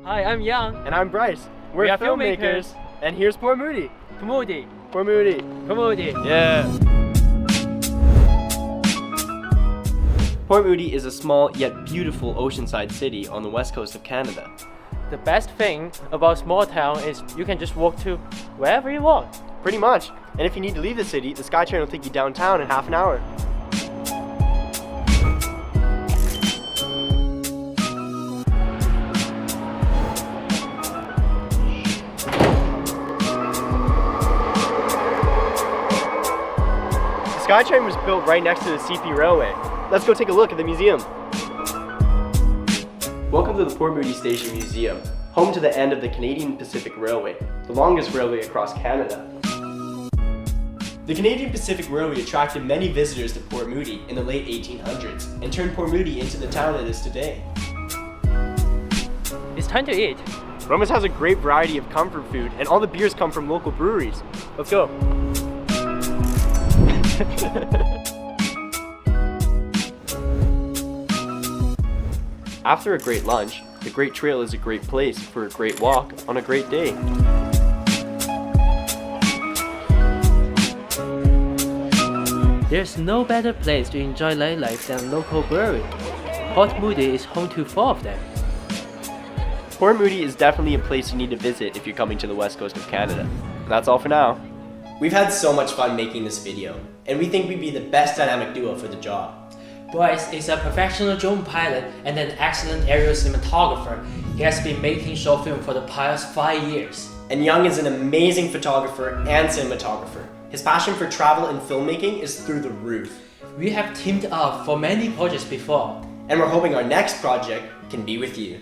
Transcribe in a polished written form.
Hi, I'm Yang. And I'm Bryce. We are filmmakers. And here's Port Moody. Moody. Port Moody. Moody. Yeah. Port Moody is a small yet beautiful oceanside city on the west coast of Canada. The best thing about small town is you can just walk to wherever you want. Pretty much. And if you need to leave the city, the SkyTrain will take you downtown in half an hour. The SkyTrain was built right next to the CP Railway. Let's go take a look at the museum. Welcome to the Port Moody Station Museum, home to the end of the Canadian Pacific Railway, the longest railway across Canada. The Canadian Pacific Railway attracted many visitors to Port Moody in the late 1800s and turned Port Moody into the town it is today. It's time to eat. Romas has a great variety of comfort food, and all the beers come from local breweries. Let's go. After a great lunch, the Great Trail is a great place for a great walk on a great day. There's no better place to enjoy nightlife than a local brewery. Port Moody is home to 4 of them. Port Moody is definitely a place you need to visit if you're coming to the west coast of Canada. That's all for now. We've had so much fun making this video, and we think we'd be the best dynamic duo for the job. Bryce is a professional drone pilot and an excellent aerial cinematographer. He has been making short film for the past 5 years. And Young is an amazing photographer and cinematographer. His passion for travel and filmmaking is through the roof. We have teamed up for many projects before. And we're hoping our next project can be with you.